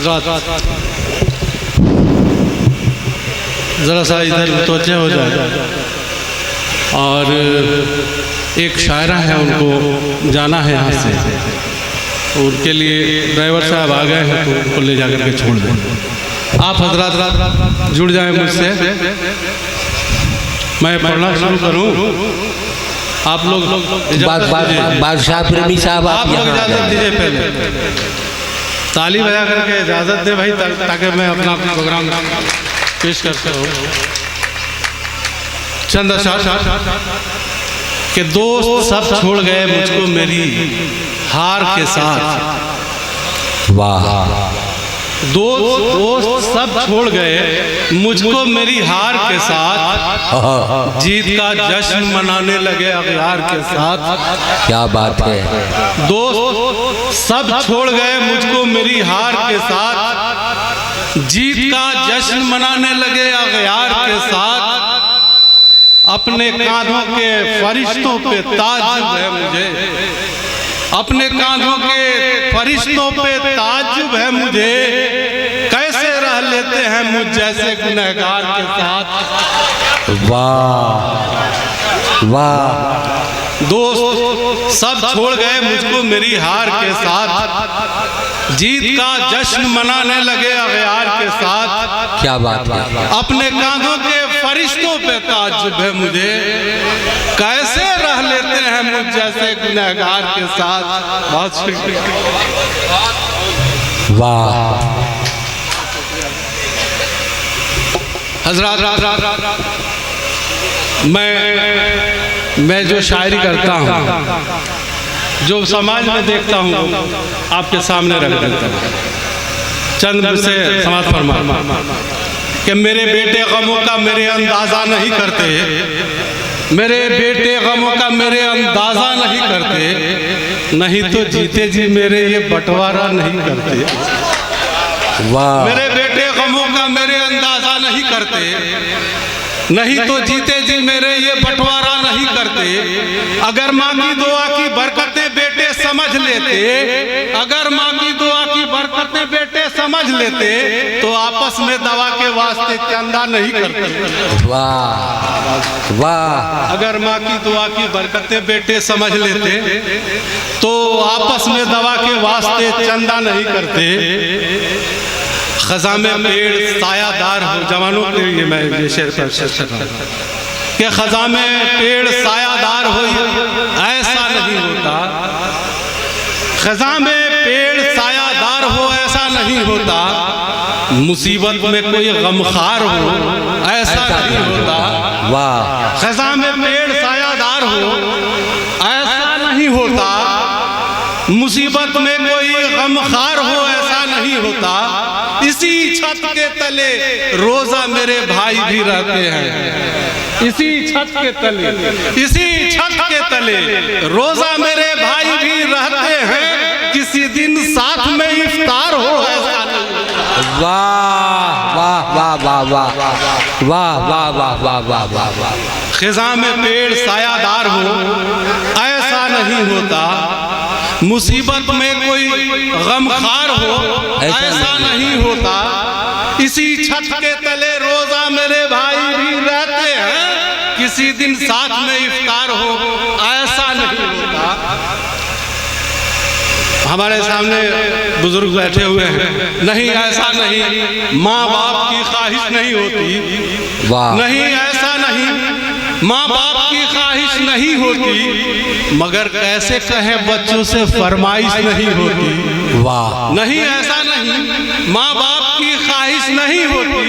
हजरात ज़रा सा इधर मुतवज्जे हो जाए। और एक शायरा है, उनको जाना है यहाँ से, उनके लिए ड्राइवर साहब आ गए हैं, तो उनको ले जाकर के छोड़ दें। आप हजरात जुड़ जाएं मुझसे, मैं पढ़ना शुरू करूँ। आप लोग बादशाह प्रेमी साहब आप लोग इजाज़त दीजिए, पहले ताली बजा करके इजाज़त दे भाई, ताकि मैं अपना प्रोग्राम पेश कर सकूँ। चंद अशआर कि दोस्त सब छोड़ गए मुझको मेरी हार के साथ। वाह। दोस्त सब छोड़ गए मुझको मेरी हार के साथ, जीत का जश्न मनाने लगे अगयार के साथ। क्या बात है। दोस्त सब छोड़ गए मुझको मेरी हार के साथ, जीत का जश्न मनाने लगे अगयार के साथ। अपने कांधों के फरिश्तों पे ताज्जुब है मुझे, अपने कांधों के फरिश्तों पे ताज्जुब है मुझे, कैसे रह लेते हैं मुझ जैसे गुनहगार के साथ। वाह वाह। दोस्त सब छोड़ गए मुझको मेरी हार के साथ, जीत का जश्न मनाने लगे अगयार के साथ। क्या बात है। अपने कांधों के फरिश्तों पे ताज्जुब है मुझे, कैसे रह लेते हैं मुझ जैसे गुनहगार के साथ। बहुत शुक्रिया। वाह। हजरात मैं जो शायरी करता हूँ, जो समाज में देखता हूँ, आपके सामने रख देता हूँ। चंद से समाज फरमा कि मेरे बेटे गमों का मेरे अंदाजा नहीं करते, मेरे बेटे गमों का मेरे अंदाजा नहीं करते, नहीं तो जीते जी मेरे ये बंटवारा नहीं करते। वाह। मेरे बेटे गमों का मेरे अंदाजा नहीं करते, नहीं तो जीते जी मेरे ये बंटवारा नहीं करते। अगर माँ की दुआ की बरकतें बेटे समझ लेते, अगर माँ की दुआ की बरकतें बेटे समझ लेते, तो आपस में दवा के वास्ते चंदा नहीं करते। वाह वाह। अगर माँ की दुआ की बरकतें बेटे समझ लेते, तो आपस में दवा के वास्ते चंदा नहीं करते। खजा में पेड़ सायादार हो, जवानों के लिए मैं ये शेर कर सकता हूँ कि खजा में पेड़ सायादार हो, ऐसा नहीं होता। खजा में पेड़ सायादार हो, ऐसा नहीं होता। मुसीबत में कोई गमखार हो, ऐसा नहीं होता। वाह। खजा में पेड़ सायादार हो, ऐसा नहीं होता। मुसीबत में कोई गमखार हो, ऐसा नहीं होता। इसी छत के तले रोजा मेरे भाई भी रहते हैं, इसी छत के तले, इसी छत के तले रोजा मेरे भाई भी रहते हैं। किसी दिन साथ में इफ्तार हो, ऐसा नहीं। वाह वाह वाह वाह वाह वाह वाह वाह वाह वाह वाह वाह। खिजा में पेड़ सायादार हो, ऐसा नहीं होता। मुसीबत में कोई गमखार हो, ऐसा नहीं होता। इसी छत के तले रोजा मेरे भाई भी रहते हैं, किसी दिन साथ में इफ्तार हो, ऐसा नहीं होता। हमारे सामने बुजुर्ग बैठे हुए हैं, नहीं ऐसा नहीं, माँ बाप की ख्वाहिश नहीं होती। वाह। नहीं ऐसा नहीं, माँ बाप की ख्वाहिश नहीं होती, मगर कैसे कहें बच्चों से फरमाइश नहीं होती। वाह। नहीं ऐसा नहीं, माँ बाप की ख्वाहिश नहीं होती,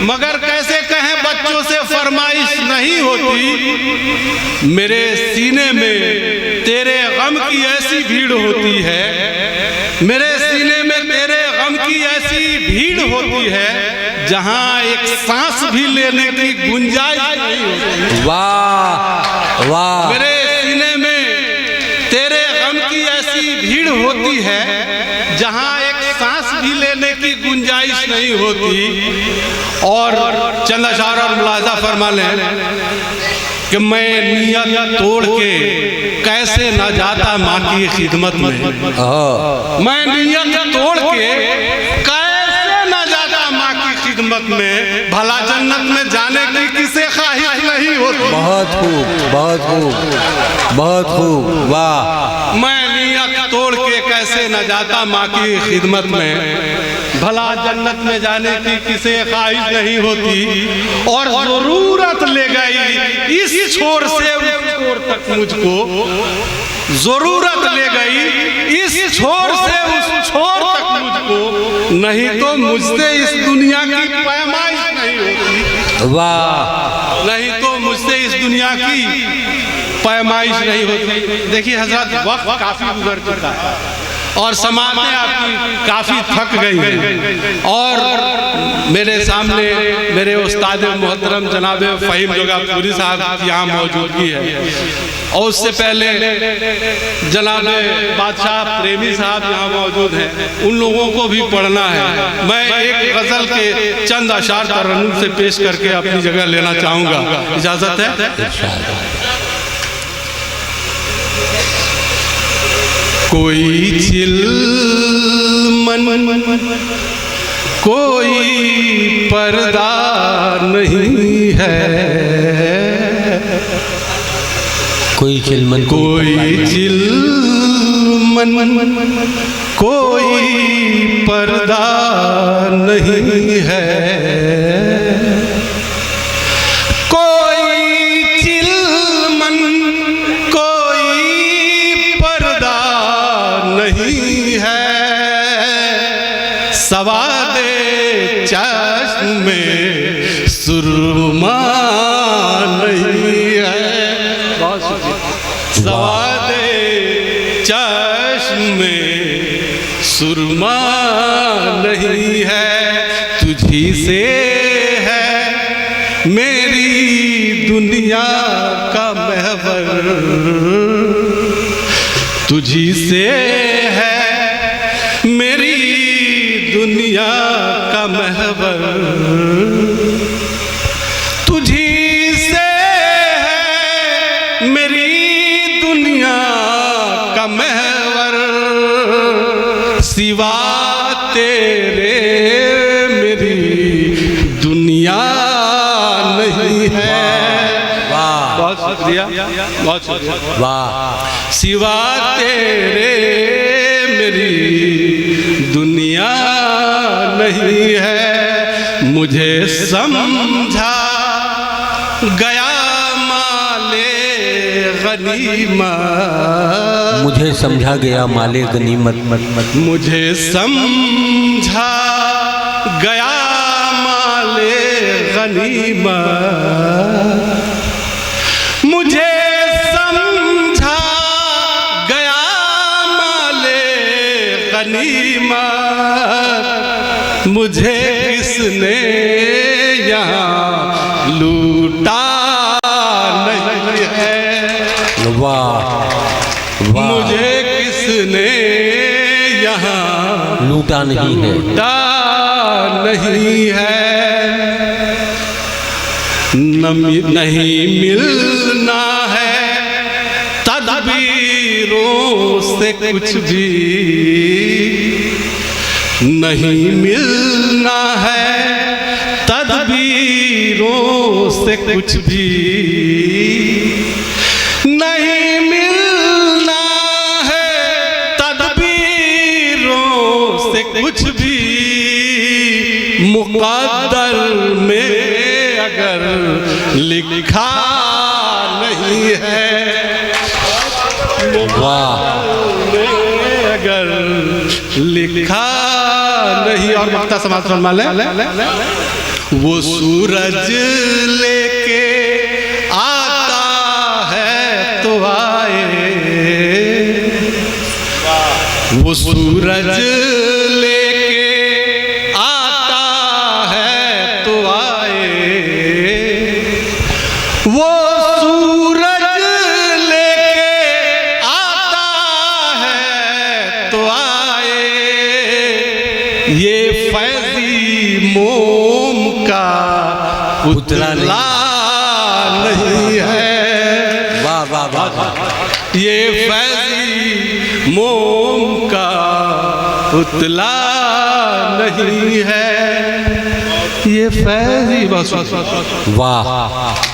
मगर कैसे कहें बच्चों से फरमाइश नहीं होती। मेरे सीने में तेरे गम की ऐसी भीड़ होती है, मेरे सीने में तेरे गम की ऐसी भीड़ होती है, जहाँ एक सांस भी लेने की गुंजाइश नहीं होती। वाह वाह। मेरे सीने में तेरे गम की ऐसी भीड़ होती है, जहाँ एक सांस भी लेने की गुंजाइश नहीं होती। और चंद अशार और मुलाजा फरमा लें कि मैं नियत तोड़ के कैसे न जाता माँ की खिदमत में। मैं नियत तोड़ के कैसे खिदमत में, भला जन्नत में जाने की किसे ख्वाहिश नहीं होती। बहुत खूब, बहुत खूब, बहुत खूब, वाह। मैं नियत तोड़ के कैसे न जाता माँ की खिदमत में, भला जन्नत में जाने की किसे ख्वाहिश नहीं होती। और जरूरत ले गई इस छोर से उस छोर तक मुझको, जरूरत ले गई इस छोर से उस छोर तक मुझको, नहीं तो मुझसे इस दुनिया की पैमाइश नहीं होती। वाह, नहीं तो मुझसे इस दुनिया की पैमाइश नहीं होती। देखिए हजरत, वक्त काफी गुजर चुका है और समातें आपकी काफी थक गई हैं। और मेरे सामने मेरे उस्ताद मोहतरम जनाब फ़हीम जोगापुरी साहब की यहाँ मौजूदगी है, और उससे पहले जनाब बादशाह प्रेमी साहब यहाँ मौजूद हैं। उन लोगों को भी पढ़ना है। मैं एक गज़ल के चंद अशार तरन्नुम से पेश करके अपनी जगह लेना चाहूँगा, इजाज़त है? कोई चिलमन कोई पर्दा नहीं है, कोई चिलमन कोई चिलमन कोई पर्दा नहीं है, सवादे चश्म में सुरमा नहीं है, सवादे चश्म में सुरमा नहीं है। तुझी से है मेरी दुनिया का महवर, तुझी से है मेरी दुनिया का महवर, तुझी से है मेरी दुनिया का महवर, सिवा तेरे मेरी दुनिया नहीं है। वाह, बहुत शुक्रिया, बहुत शुक्रिया। वाह, सिवा तेरे मेरी दुनिया नहीं है। मुझे समझा गया माले गनीमत, मुझे समझा गया माले गनीमत, मुझे समझा गया माले गनीमत, मुझे समझा गया माले गनीमत, मुझे किसने यहाँ लूटा नहीं है। वाह, वाह, मुझे किसने यहाँ लूटा नहीं है, लूटा नहीं है। नहीं मिलना है तदबीरों से कुछ भी, नहीं मिलना है तदबीरों से कुछ भी, नहीं मिलना है तदबीरों से कुछ भी, मुक़द्दर में अगर लिखा नहीं है, अगर लिखा नहीं। और मक्ता समाज फरमा ले, वो सूरज लेके आता है तो आए, वो सूरज लेके आता है तो आए, वो सूरज लेके आता है तो आए, ये फैज़ी मोम का पुतला नहीं है। वाह वाह वाह, ये फैज़ी मोम का पुतला नहीं है। ये फैज़ ही बस वाह